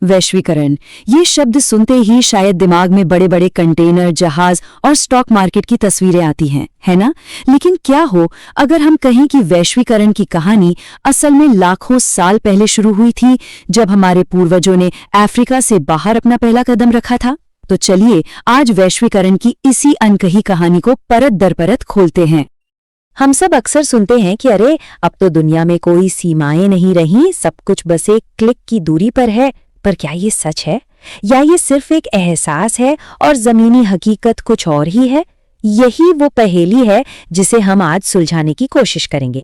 वैश्वीकरण, ये शब्द सुनते ही शायद दिमाग में बड़े बड़े कंटेनर, जहाज और स्टॉक मार्केट की तस्वीरें आती हैं, है ना? लेकिन क्या हो अगर हम कहें कि वैश्वीकरण की कहानी असल में लाखों साल पहले शुरू हुई थी, जब हमारे पूर्वजों ने अफ्रीका से बाहर अपना पहला कदम रखा था? तो चलिए आज वैश्वीकरण की इसी अनकही कहानी को परत दर परत खोलते हैं। हम सब अक्सर सुनते हैं कि अरे अब तो दुनिया में कोई सीमाएं नहीं रहीं, सब कुछ बस एक क्लिक की दूरी पर है। पर क्या ये सच है या ये सिर्फ एक एहसास है और जमीनी हकीकत कुछ और ही है? यही वो पहेली है जिसे हम आज सुलझाने की कोशिश करेंगे।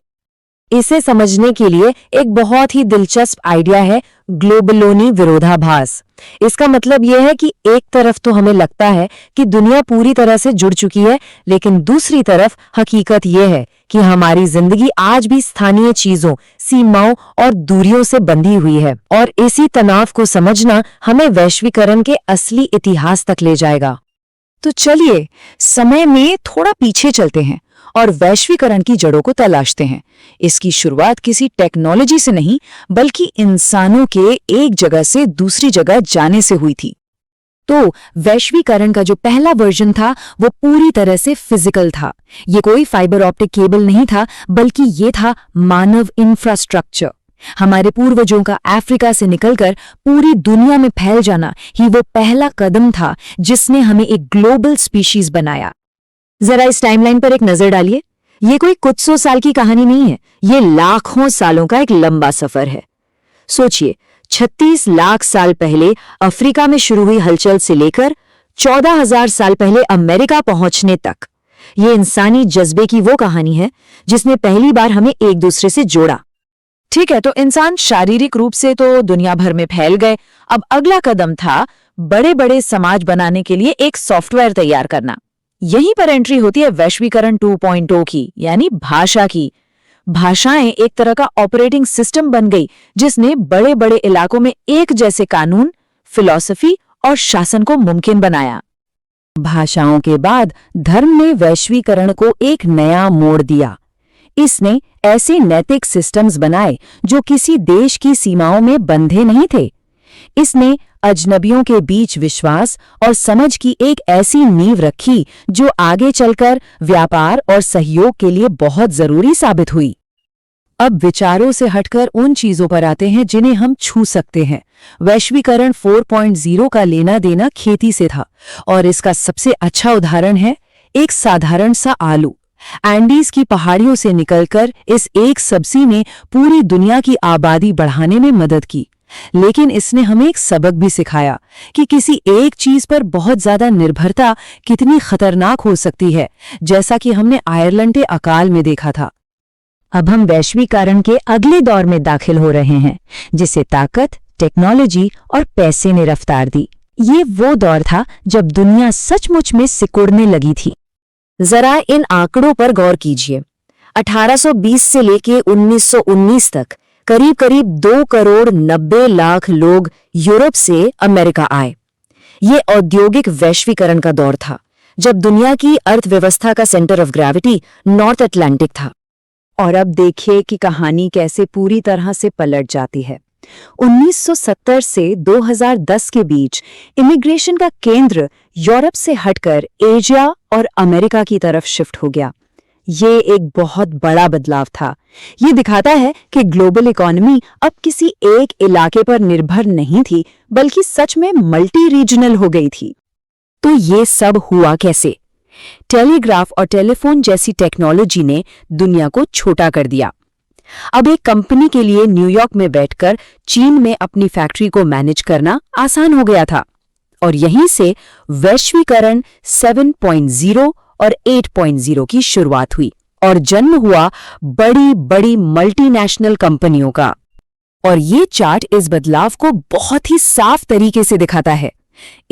इसे समझने के लिए एक बहुत ही दिलचस्प आइडिया है ग्लोबलोनी विरोधाभास। इसका मतलब यह है कि एक तरफ तो हमें लगता है कि दुनिया पूरी तरह से जुड़ चुकी है, लेकिन दूसरी तरफ हकीकत यह है कि हमारी जिंदगी आज भी स्थानीय चीजों, सीमाओं और दूरियों से बंधी हुई है। और इसी तनाव को समझना हमें वैश्वीकरण के असली इतिहास तक ले जाएगा। तो चलिए समय में थोड़ा पीछे चलते हैं और वैश्वीकरण की जड़ों को तलाशते हैं। इसकी शुरुआत किसी टेक्नोलॉजी से नहीं, बल्कि इंसानों के एक जगह से दूसरी जगह जाने से हुई थी। तो वैश्वीकरण का जो पहला वर्जन था वो पूरी तरह से फिजिकल था। ये कोई फाइबर ऑप्टिक केबल नहीं था, बल्कि ये था मानव इंफ्रास्ट्रक्चर। हमारे पूर्वजों का अफ्रीका से निकलकर पूरी दुनिया में फैल जाना ही वो पहला कदम था जिसने हमें एक ग्लोबल स्पीशीज बनाया। जरा इस टाइमलाइन पर एक नजर डालिए। ये कोई कुछ सौ साल की कहानी नहीं है, ये लाखों सालों का एक लंबा सफर है। सोचिए, 36 लाख साल पहले अफ्रीका में शुरू हुई हलचल से लेकर 14,000 साल पहले अमेरिका पहुंचने तक, ये इंसानी जज्बे की वो कहानी है जिसने पहली बार हमें एक दूसरे से जोड़ा। ठीक है, तो इंसान शारीरिक रूप से तो दुनिया भर में फैल गए। अब अगला कदम था बड़े बड़े समाज बनाने के लिए एक सॉफ्टवेयर तैयार करना। यहीं पर एंट्री होती है वैश्वीकरण 2.0 की, यानी भाषा की। भाषाएं एक तरह का ऑपरेटिंग सिस्टम बन गई जिसने बड़े बड़े इलाकों में एक जैसे कानून, फिलॉसफी और शासन को मुमकिन बनाया। भाषाओं के बाद धर्म ने वैश्वीकरण को एक नया मोड़ दिया। इसने ऐसे नैतिक सिस्टम्स बनाए जो किसी देश की सीमाओं में बंधे नहीं थे। इसने अजनबियों के बीच विश्वास और समझ की एक ऐसी नींव रखी जो आगे चलकर व्यापार और सहयोग के लिए बहुत जरूरी साबित हुई। अब विचारों से हटकर उन चीजों पर आते हैं जिन्हें हम छू सकते हैं। वैश्वीकरण 4.0 का लेना देना खेती से था, और इसका सबसे अच्छा उदाहरण है एक साधारण सा आलू। एंडीज की पहाड़ियों से निकलकर इस एक सब्जी ने पूरी दुनिया की आबादी बढ़ाने में मदद की। लेकिन इसने हमें एक सबक भी सिखाया कि किसी एक चीज पर बहुत ज्यादा निर्भरता कितनी खतरनाक हो सकती है, जैसा कि हमने आयरलैंड के अकाल में देखा था। अब हम वैश्वीकरण के अगले दौर में दाखिल हो रहे हैं, जिसे ताकत, टेक्नोलॉजी और पैसे ने रफ्तार दी। ये वो दौर था जब दुनिया सचमुच में सिकुड़ने लगी थी। जरा इन आंकड़ों पर गौर कीजिए। 1820 से लेके 1919 तक करीब करीब 2 करोड़ 90 लाख लोग यूरोप से अमेरिका आए। ये औद्योगिक वैश्वीकरण का दौर था, जब दुनिया की अर्थव्यवस्था का centre of gravity north Atlantic था। और अब देखिए कि कहानी कैसे पूरी तरह से पलट जाती है। 1970 से 2010 के बीच इमिग्रेशन का केंद्र यूरोप से हटकर एशिया और अमेरिका की तरफ शिफ्ट हो गया। ये एक बहुत बड़ा बदलाव था। ये दिखाता है कि ग्लोबल इकोनॉमी अब किसी एक इलाके पर निर्भर नहीं थी, बल्कि सच में मल्टी रीजनल हो गई थी। तो ये सब हुआ कैसे? टेलीग्राफ और टेलीफोन जैसी टेक्नोलॉजी ने दुनिया को छोटा कर दिया। अब एक कंपनी के लिए न्यूयॉर्क में बैठकर चीन में अपनी फैक्ट्री को मैनेज करना आसान हो गया था। और यहीं से वैश्वीकरण 7.0 और 8.0 की शुरुआत हुई और जन्म हुआ बड़ी बड़ी मल्टीनेशनल कंपनियों का। और ये चार्ट इस बदलाव को बहुत ही साफ तरीके से दिखाता है।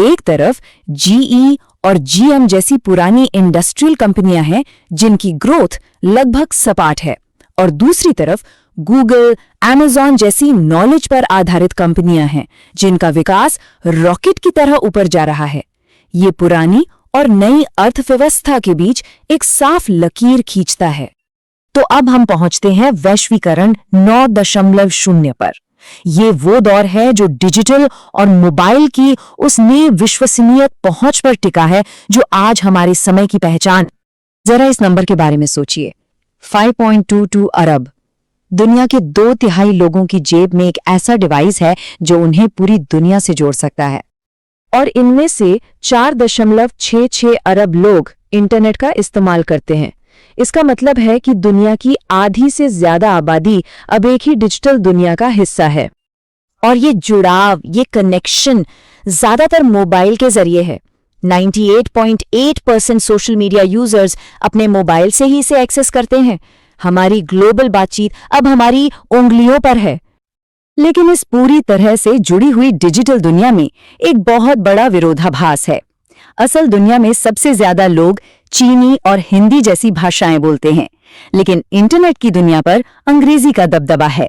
एक तरफ जीई और जीएम जैसी पुरानी इंडस्ट्रियल कंपनियां हैं जिनकी ग्रोथ लगभग सपाट है, और दूसरी तरफ गूगल, अमेज़न जैसी नॉलेज पर आधारित कंपनियां हैं जिनका विकास रॉकेट की तरह ऊपर जा रहा है। ये पुरानी और नई अर्थव्यवस्था के बीच एक साफ लकीर खींचता है। तो अब हम पहुंचते हैं वैश्वीकरण 9.0 पर। ये वो दौर है जो डिजिटल और मोबाइल की उस नई विश्वसनीय पहुंच पर टिका है जो आज हमारे समय की पहचान। जरा इस नंबर के बारे में सोचिए, 5.22 अरब। दुनिया के 2/3 लोगों की जेब में एक ऐसा डिवाइस है जो उन्हें पूरी दुनिया से जोड़ सकता है। और इनमें से 4.66 अरब लोग इंटरनेट का इस्तेमाल करते हैं। इसका मतलब है कि दुनिया की आधी से ज्यादा आबादी अब एक ही डिजिटल दुनिया का हिस्सा है। और ये जुड़ाव, ये कनेक्शन ज्यादातर मोबाइल के जरिए है। 98.8% सोशल मीडिया यूजर्स अपने मोबाइल से ही इसे एक्सेस करते हैं। हमारी ग्लोबल बातचीत अब हमारी उंगलियों पर है। लेकिन इस पूरी तरह से जुड़ी हुई डिजिटल दुनिया में एक बहुत बड़ा विरोधाभास है। असल दुनिया में सबसे ज्यादा लोग चीनी और हिंदी जैसी भाषाएं बोलते हैं, लेकिन इंटरनेट की दुनिया पर अंग्रेजी का दबदबा है।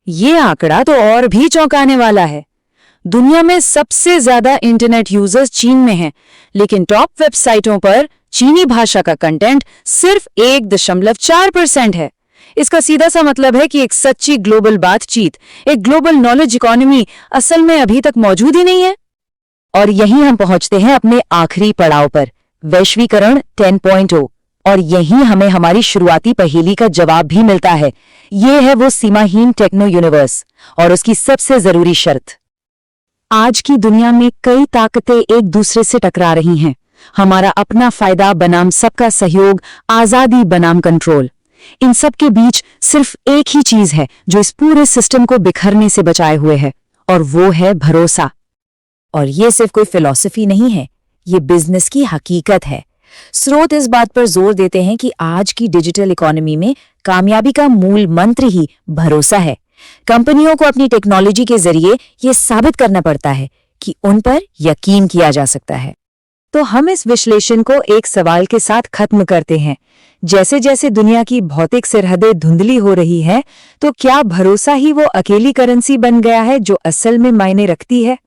ये आंकड़ा तो और भी चौंकाने वाला है। दुनिया में सबसे ज्यादा इंटरनेट यूजर्स चीन में हैं, लेकिन टॉप वेबसाइटों पर चीनी भाषा का कंटेंट सिर्फ 1.4% है। इसका सीधा सा मतलब है कि एक सच्ची ग्लोबल बातचीत, एक ग्लोबल नॉलेज इकोनॉमी असल में अभी तक मौजूद ही नहीं है। और यहीं हम पहुंचते हैं अपने आखिरी पड़ाव पर, वैश्वीकरण 10.0। और यहीं हमें हमारी शुरुआती पहेली का जवाब भी मिलता है। ये है वो सीमाहीन टेक्नो यूनिवर्स और उसकी सबसे जरूरी शर्त। आज की दुनिया में कई ताकतें एक दूसरे से टकरा रही हैं। हमारा अपना फायदा बनाम सबका सहयोग, आजादी बनाम कंट्रोल। इन सब के बीच सिर्फ एक ही चीज है जो इस पूरे सिस्टम को बिखरने से बचाए हुए है, और वो है भरोसा। और ये सिर्फ कोई फिलॉसफी नहीं है, ये बिजनेस की हकीकत है। स्रोत इस बात पर जोर देते हैं कि आज की डिजिटल इकोनॉमी में कामयाबी का मूल मंत्र ही भरोसा है। कंपनियों को अपनी टेक्नोलॉजी के जरिए ये साबित करना पड़ता है कि उन पर यकीन किया जा सकता है। तो हम इस विश्लेषण को एक सवाल के साथ खत्म करते हैं। जैसे जैसे दुनिया की भौतिक सरहदें धुंधली हो रही है, तो क्या भरोसा ही वो अकेली करेंसी बन गया है जो असल में मायने रखती है?